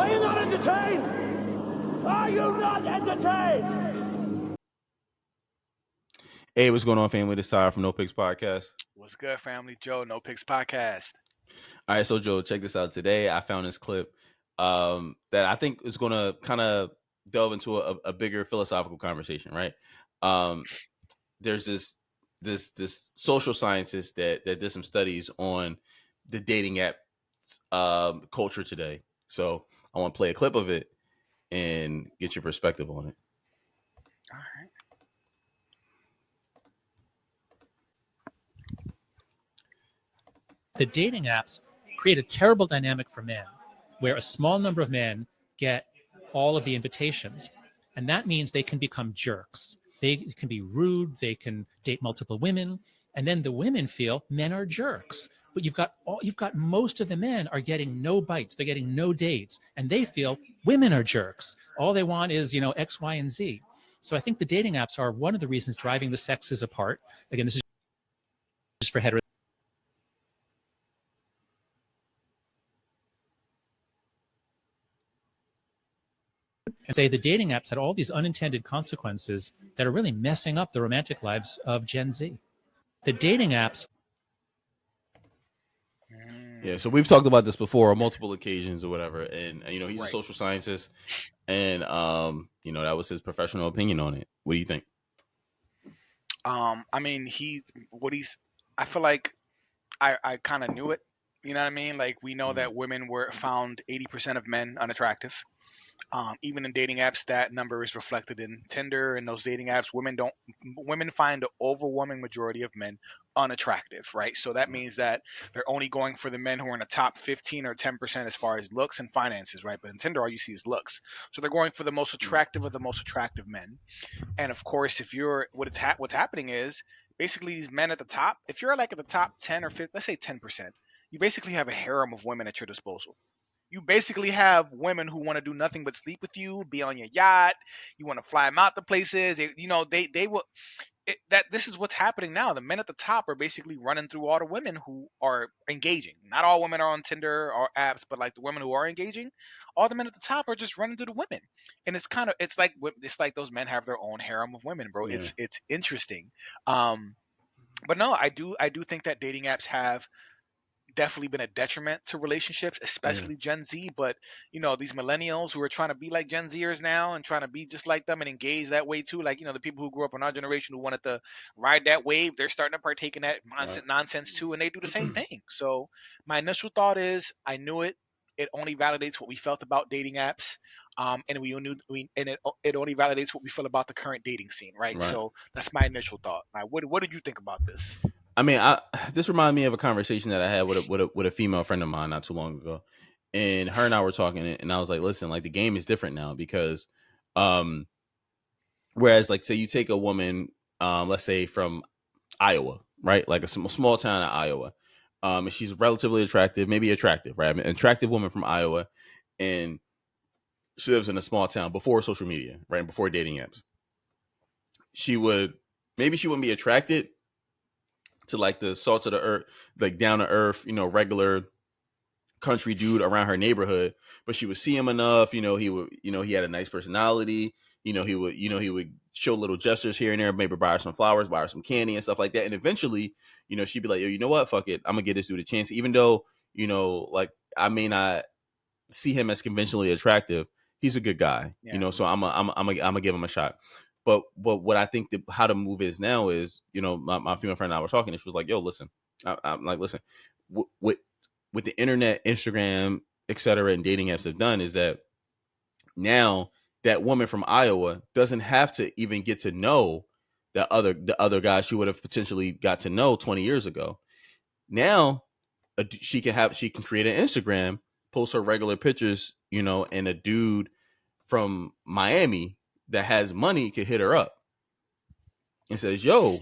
Are you not entertained? Are you not entertained? Hey, what's going on, family? This is Tyler from No Picks Podcast. What's good, family? Joe, No Picks Podcast. All right, so Joe, check this out. Today, I found this clip that I think is going to kind of delve into a bigger philosophical conversation, right? There's this social scientist that did some studies on the dating app culture today. So I want to play a clip of it and get your perspective on it. All right. The dating apps create a terrible dynamic for men where a small number of men get all of the invitations. And that means they can become jerks. They can be rude. They can date multiple women. And then the women feel men are jerks. But you've got most of the men are getting no bites. They're getting no dates. And they feel women are jerks. All they want is, X, Y, and Z. So I think the dating apps are one of the reasons driving the sexes apart. Again, this is just for heterosexual. And say the dating apps had all these unintended consequences that are really messing up the romantic lives of Gen Z. The dating apps. Yeah, so we've talked about this before on multiple occasions or whatever, and he's a social scientist, and that was his professional opinion on it. What do you think? I mean, I feel like I kind of knew it. You know what I mean? Like, we know that women found 80% of men unattractive. Even in dating apps, that number is reflected in Tinder and those dating apps. Women find the overwhelming majority of men unattractive, right? So that means that they're only going for the men who are in the top 15 or 10% as far as looks and finances, right? But in Tinder, all you see is looks. So they're going for the most attractive of the most attractive men. And of course, if you're what's happening is basically these men at the top. If you're like at the top 10 or 15, let's say 10%, you basically have a harem of women at your disposal. You basically have women who want to do nothing but sleep with you, be on your yacht. You want to fly them out to places. They will. This is what's happening now. The men at the top are basically running through all the women who are engaging. Not all women are on Tinder or apps, but like the women who are engaging, all the men at the top are just running through the women. And it's like those men have their own harem of women, bro. Yeah. It's interesting. But no, I do think that dating apps have definitely been a detriment to relationships, especially Gen Z. But these millennials who are trying to be like Gen Zers now and trying to be just like them and engage that way too, like the people who grew up in our generation who wanted to ride that wave, they're starting to partake in that nonsense too, and they do the same thing. So my initial thought is, I knew it. It only validates what we felt about dating apps. And it only validates what we feel about the current dating scene, right? So that's my initial thought. Now, what did you think about this? I mean, this reminded me of a conversation that I had with a female friend of mine not too long ago, and her and I were talking, and I was like, "Listen, like the game is different now because, whereas like say you take a woman, let's say from Iowa, right, like a small town in Iowa, and she's relatively attractive, maybe attractive, right, I mean, an attractive woman from Iowa, and she lives in a small town before social media, right, before dating apps. She wouldn't be attracted to like the salt of the earth, like down to earth, regular country dude around her neighborhood, but she would see him enough, he had a nice personality, he would show little gestures here and there, maybe buy her some flowers, buy her some candy and stuff like that. And eventually, she'd be like, yo, you know what? Fuck it. I'm gonna get this dude a chance. Even though, like I may not see him as conventionally attractive, he's a good guy, so I'm gonna give him a shot. But what I think how the move is now is, my female friend and I were talking, and she was like, yo, listen, I'm like, listen, what the internet, Instagram, etc., and dating apps have done is that now that woman from Iowa doesn't have to even get to know the other guy she would have potentially got to know 20 years ago. Now she can create an Instagram, post her regular pictures, and a dude from Miami that has money could hit her up and says, yo,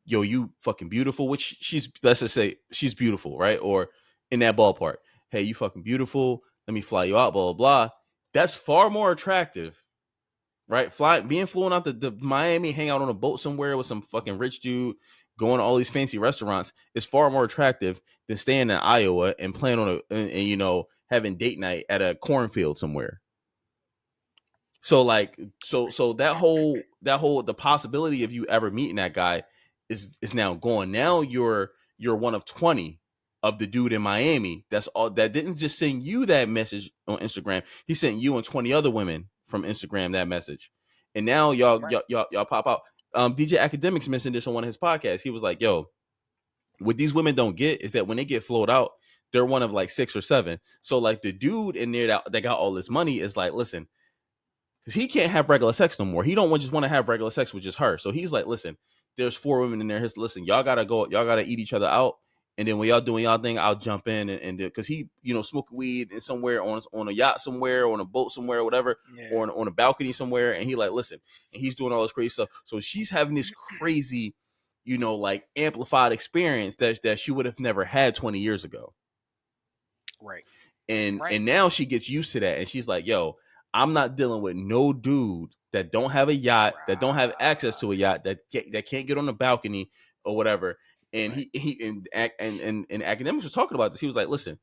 you fucking beautiful, which let's just say she's beautiful, right? Or in that ballpark. Hey, you fucking beautiful. Let me fly you out, blah, blah, blah. That's far more attractive, right? Being flown out to Miami, hang out on a boat somewhere with some fucking rich dude, going to all these fancy restaurants is far more attractive than staying in Iowa and playing on and having date night at a cornfield somewhere. So like so that whole the possibility of you ever meeting that guy is now gone. Now you're one of 20 of the dude in Miami that's all that didn't just send you that message on Instagram. He sent you and 20 other women from Instagram that message. And now y'all pop out. DJ Academics mentioned this on one of his podcasts. He was like, yo, what these women don't get is that when they get flowed out, they're one of like 6 or 7. So like the dude in there that got all this money is like, listen, because he can't have regular sex no more. He don't just want to have regular sex with just her. So he's like, listen, there's 4 women in there. Listen, y'all gotta eat each other out. And then when y'all doing y'all thing, I'll jump in and because he, smoking weed and somewhere on a yacht somewhere, on a boat somewhere, or whatever, or on a balcony somewhere. And he like, listen, and he's doing all this crazy stuff. So she's having this crazy, like amplified experience that she would have never had 20 years ago. Right. And now she gets used to that. And she's like, yo, I'm not dealing with no dude that don't have a yacht, that don't have access to a yacht, that can't get on the balcony or whatever. And he Academics was talking about this. He was like, listen,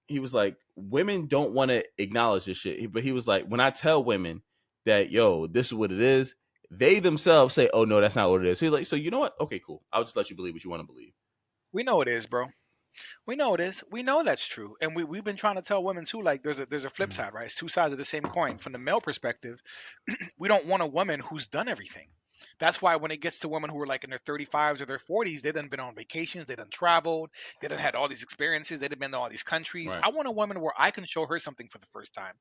he was like, women don't want to acknowledge this shit. But he was like, when I tell women that, yo, this is what it is, they themselves say, oh, no, that's not what it is. So he's like, so you know what? Okay, cool. I'll just let you believe what you want to believe. We know it is, bro. We know it is. We know that's true. And we've been trying to tell women too, like there's a flip side, right? It's 2 sides of the same coin. From the male perspective, we don't want a woman who's done everything. That's why when it gets to women who are like in their 35s or their 40s, they done been on vacations, they done traveled, they done had all these experiences, they done been to all these countries. Right. I want a woman where I can show her something for the first time.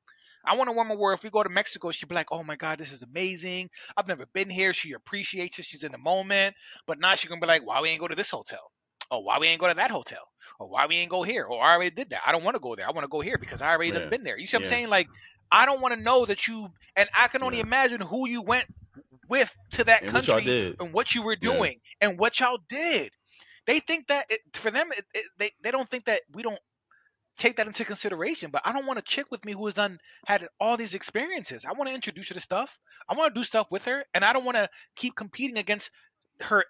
I want a woman where if we go to Mexico, she'd be like, oh my God, this is amazing. I've never been here. She appreciates it. She's in the moment. But now she's going to be like, why we ain't go to this hotel? Oh, why we ain't go to that hotel? Or why we ain't go here? Or I already did that. I don't want to go there. I want to go here because I already done been there. You see what I'm saying? Like, I don't want to know that you, and I can only imagine who you went with to that and country and what you were doing and what y'all did. They think that for them, they don't think that we don't take that into consideration. But I don't want a chick with me who has had all these experiences. I want to introduce her to stuff. I want to do stuff with her, and I don't want to keep competing against her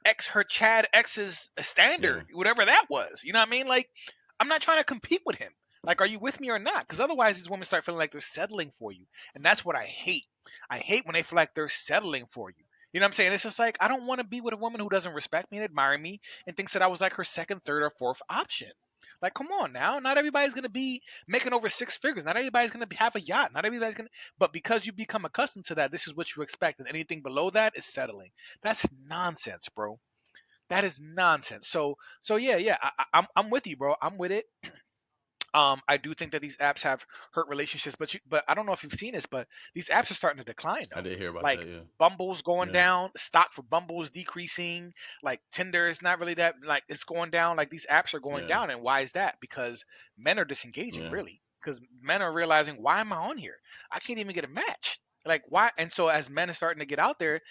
Chad ex's standard, whatever that was. You know what I mean? Like, I'm not trying to compete with him. Like, are you with me or not? Because otherwise, these women start feeling like they're settling for you, and that's what I hate. I hate when they feel like they're settling for you. You know what I'm saying? It's just like, I don't want to be with a woman who doesn't respect me and admire me and thinks that I was like her second, third, or fourth option. Like, come on now. Not everybody's going to be making over 6 figures. Not everybody's going to have a yacht. Not everybody's going to. But because you become accustomed to that, this is what you expect. And anything below that is settling. That's nonsense, bro. That is nonsense. So yeah. I'm with you, bro. I'm with it. I do think that these apps have hurt relationships, but I don't know if you've seen this, but these apps are starting to decline. Though. I did hear about like that. Yeah. Bumble's going down, stock for Bumble is decreasing. Like Tinder is not really that. Like it's going down. Like these apps are going down, and why is that? Because men are disengaging, really. Because men are realizing, why am I on here? I can't even get a match. Like why? And so as men are starting to get out there,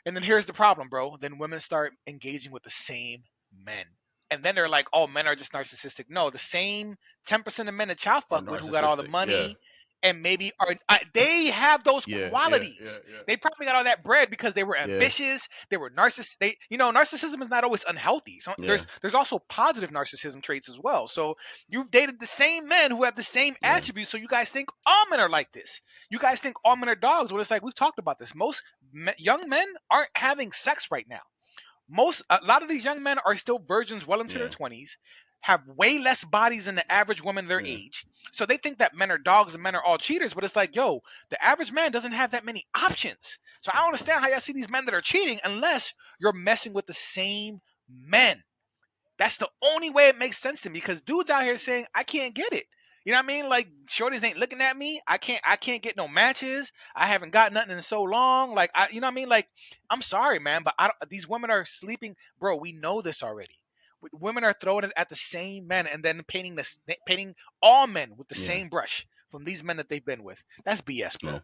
and then here's the problem, bro. Then women start engaging with the same men. And then they're like, oh, men are just narcissistic. No, the same 10% of men that y'all fuck with who got all the money and maybe are they have those qualities. They probably got all that bread because they were ambitious. They were narcissistic. Narcissism is not always unhealthy. So there's also positive narcissism traits as well. So you've dated the same men who have the same attributes. So you guys think all men are like this. You guys think all men are dogs. Well, it's like we've talked about this. Most young men aren't having sex right now. A lot of these young men are still virgins well into their 20s, have way less bodies than the average woman their age. So they think that men are dogs and men are all cheaters, but it's like, yo, the average man doesn't have that many options. So I don't understand how y'all see these men that are cheating unless you're messing with the same men. That's the only way it makes sense to me because dudes out here saying, I can't get it. You know what I mean? Like shorties ain't looking at me. I can't get no matches. I haven't got nothing in so long. Like you know what I mean? Like I'm sorry, man, but these women are sleeping, bro. We know this already. Women are throwing it at the same men and then painting all men with the same brush from these men that they've been with. That's BS, bro.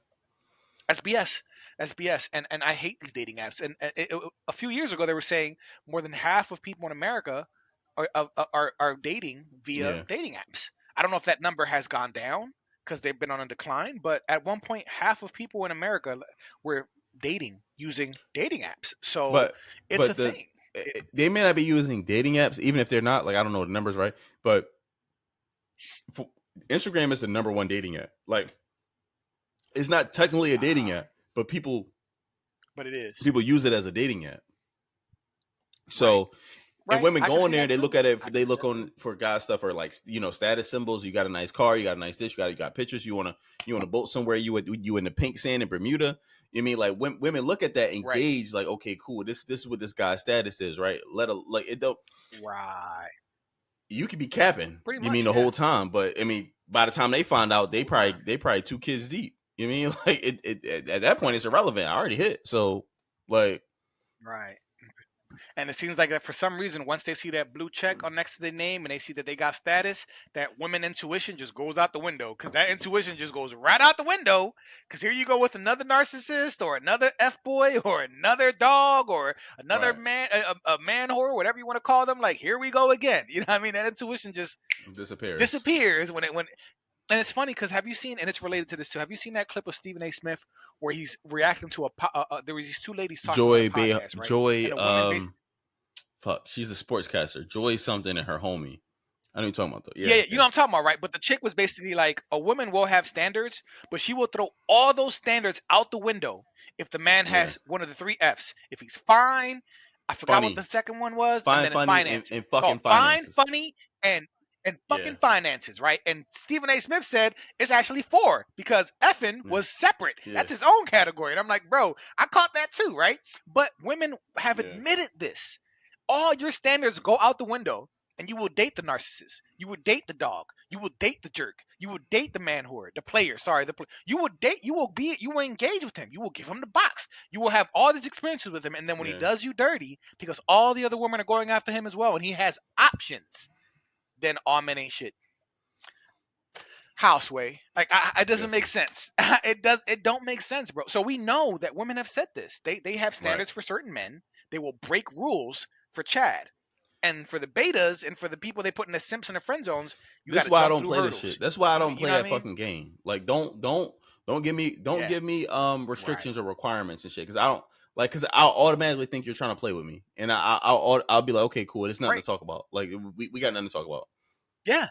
That's BS. That's BS. And I hate these dating apps. And a few years ago, they were saying more than half of people in America are dating via dating apps. I don't know if that number has gone down because they've been on a decline, but at one point, half of people in America were dating using dating apps. So it's a thing. they may not be using dating apps, even if they're not. Like I don't know the numbers, right? But Instagram is the number one dating app. Like it's not technically a dating app, but people But it is. use it as a dating app. Right. So and women I can go in see there, that they too. look at it. I can They see look that on too. for guy stuff or like status symbols. You got a nice car, you got a nice dish, you got pictures. You want to boat somewhere. You in the pink sand in Bermuda. You mean like women look at that, Right. engage, like okay, cool. This is what this guy's status is, right? Like it don't. Right. You could be capping. Pretty You mean much, the yeah. whole time, but I mean by the time they find out, they Whole time. probably 2 kids deep. You mean like it at that point it's irrelevant. I already hit. So like Right. And it seems like that for some reason, once they see that blue check on next to their name and they see that they got status, that women intuition just goes out the window. Because that intuition just goes right out the window. Because here you go with another narcissist or another F boy or another dog or another right. man, a man whore, whatever you want to call them. Like, here we go again. You know what I mean? That intuition just disappears when and it's funny because have you seen, and it's related to this too, have you seen that clip of Stephen A. Smith where he's reacting to there was these two ladies talking on a podcast, right? Joy And a woman fuck, she's a sportscaster. Joy something and her homie. I know you're talking about though. Yeah, you know what I'm talking about, right? But the chick was basically like, a woman will have standards, but she will throw all those standards out the window if the man Yeah. has one of the 3 F's. If he's fine, I forgot what the second one was, and then funny, finances. and fucking Fine, finances. funny, and fucking Yeah. finances, right? And Stephen A. Smith said it's actually 4 because effing was separate. Yeah. That's his own category. And I'm like, bro, I caught that too, right? But women have Yeah. admitted this. All your standards go out the window. And you will date the narcissist. You will date the dog. You will date the jerk. You will date the man whore, the player. Sorry, you will date. You will engage with him. You will give him the box. You will have all these experiences with him. And then when he does you dirty, because all the other women are going after him as well, and he has options, then all men ain't shit. Houseway, like it doesn't make sense. It don't make sense, bro. So we know that women have said this. They have standards for certain men. They will break rules for Chad. And for the betas and for the people they put in the simps and the friend zones, this is why I don't play this shit. That's why I don't play that fucking game. Like don't give me restrictions or requirements and shit. Because I don't like because I'll automatically think you're trying to play with me, and I'll be like, okay, cool. There's nothing to talk about. Like we got nothing to talk about. Yeah.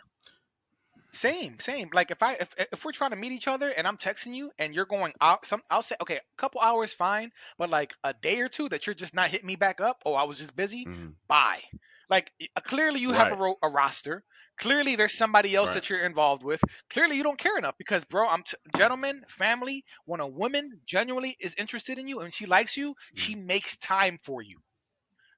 Same. Like if we're trying to meet each other and I'm texting you and you're going out, I'll say okay, a couple hours fine, but like a day or two that you're just not hitting me back up. Oh, I was just busy. Bye. Like clearly you have a roster. Clearly there's somebody else that you're involved with. Clearly you don't care enough because bro, gentlemen, family. When a woman genuinely is interested in you and she likes you, she makes time for you.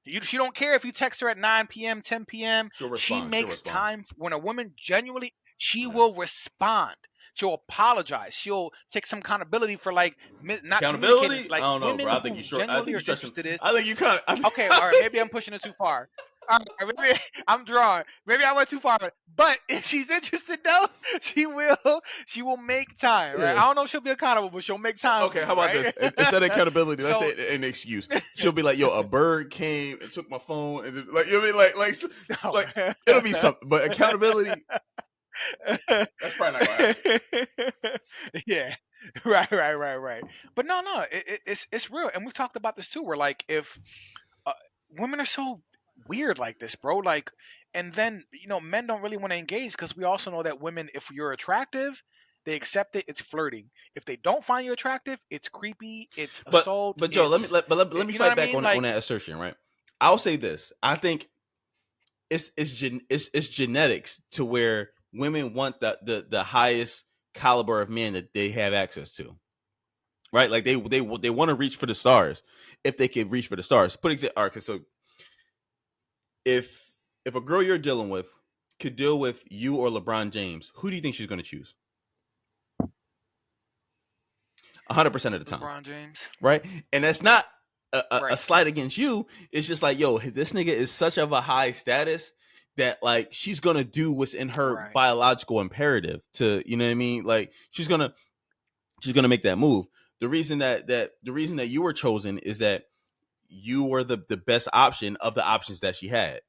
She don't care if you text her at 9 p.m., 10 p.m. She makes time. When a woman genuinely, she will respond. She'll apologize. She'll take some accountability for like not communicating. Like I don't know, women bro. I think you short. I think you stretching. I think you kind of. Okay, all right. Maybe I'm pushing it too far. All right, maybe I'm drawing. Maybe I went too far. But if she's interested, though, she will make time. Right? I don't know if she'll be accountable, but she'll make time. Okay, how about this? Instead of accountability, let's say an excuse. She'll be like, "Yo, a bird came and took my phone," and like you know what I mean, like it'll be something. But accountability, that's probably not gonna happen. Yeah. Right. But no, it's real, and we've talked about this too. Where like if women are so weird like this, bro. Like, and then men don't really want to engage because we also know that women, if you're attractive, they accept it. It's flirting. If they don't find you attractive, it's creepy. It's assault. But Joe, let me fight back on that assertion. Right? I'll say this. I think it's genetics to where women want the highest caliber of men that they have access to. Right? Like they want to reach for the stars if they can reach for the stars. So if a girl you're dealing with could deal with you or LeBron James, who do you think she's going to choose? 100% of the time. LeBron James. Right? And that's not a slight against you. It's just like, yo, this nigga is such of a high status that like she's going to do what's in her biological imperative to, you know what I mean? Like she's going to make that move. The reason that you were chosen is that you were the best option of the options that she had.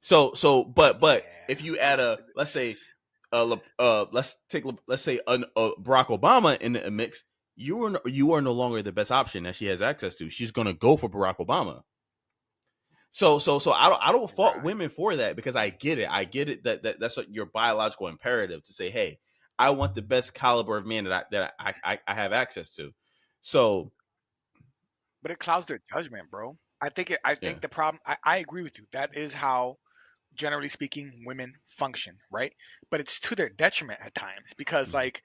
So, but if you add let's say Barack Obama in the mix, you are no longer the best option that she has access to. She's gonna go for Barack Obama. So I don't fault Right. women for that, because I get it. I get it that's your biological imperative to say, hey, I want the best caliber of man that I have access to. So But it clouds their judgment, bro. I yeah. think the problem. I agree with you. That is how, generally speaking, women function, right? But it's to their detriment at times because, Mhm. like,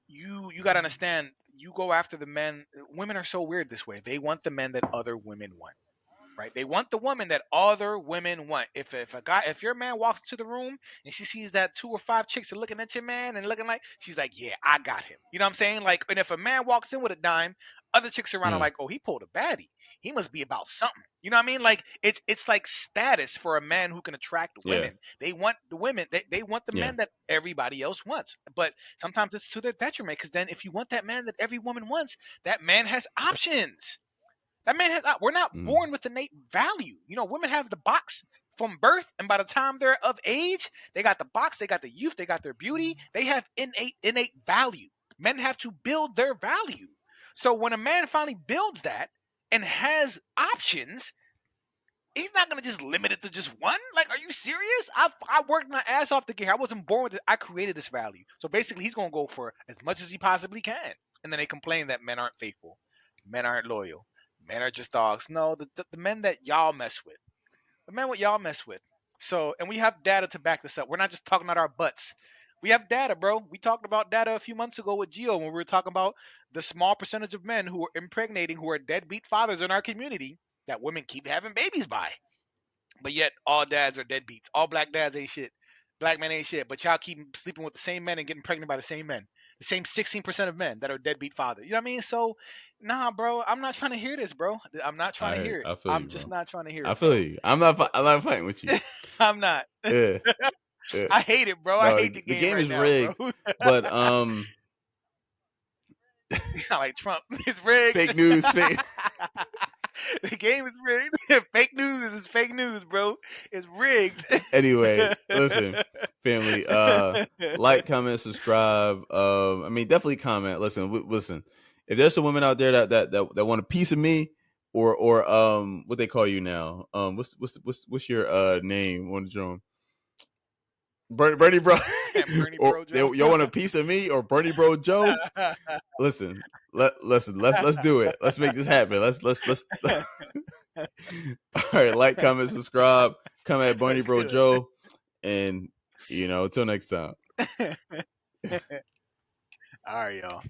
you got to understand. You go after the men. Women are so weird this way. They want the men that other women want, right? They want the woman that other women want. If your man walks into the room and she sees that 2 or 5 chicks are looking at your man and looking like, she's like, yeah, I got him. You know what I'm saying? Like, and if a man walks in with a dime, other chicks around are Yeah. like, oh, he pulled a baddie. He must be about something. You know what I mean? Like, it's like status for a man who can attract Yeah. women. They want the women. They want the Yeah. men that everybody else wants. But sometimes it's to their detriment because then if you want that man that every woman wants, that man has options. That man has not, we're not Mm. born with innate value. You know, women have the box from birth, and by the time they're of age, they got the box, they got the youth, they got their beauty, they have innate value. Men have to build their value. So when a man finally builds that and has options, he's not gonna just limit it to just one. Like, are you serious? I worked my ass off to get here. I wasn't born with it. I created this value. So basically, he's gonna go for as much as he possibly can. And then they complain that men aren't faithful, men aren't loyal, men are just dogs. No, the men that y'all mess with, the men what y'all mess with. So, and we have data to back this up. We're not just talking out our butts. We have data, bro. We talked about data a few months ago with Gio when we were talking about the small percentage of men who are impregnating, who are deadbeat fathers in our community that women keep having babies by. But yet all dads are deadbeats. All black dads ain't shit. Black men ain't shit. But y'all keep sleeping with the same men and getting pregnant by the same men. The same 16% of men that are deadbeat fathers. You know what I mean? So, nah, bro. I'm not trying to hear this, bro. I'm not trying to hear it. I feel you, I'm just bro. not trying to hear I it, feel bro. you. I'm not fighting with you. I'm not. Yeah. Yeah. I hate it, bro. I No, hate the the game game right is now, bro. rigged, but Like Trump. It's rigged. fake news, fake. The game is rigged. Fake news is fake news, bro. It's rigged. Anyway, listen, family, like, comment, subscribe. I mean, definitely comment. Listen, listen. If there's some women out there that want a piece of me, or what they call you now? What's your name on the drum? Bernie Bro, Bernie or Bro Joe. y'all want a piece of me, or Bernie Bro Joe? Listen, let's do it. Let's make this happen. Let's. All right, like, comment, subscribe, come at Bernie Let's Bro do Joe, and until next time. it. All right, y'all.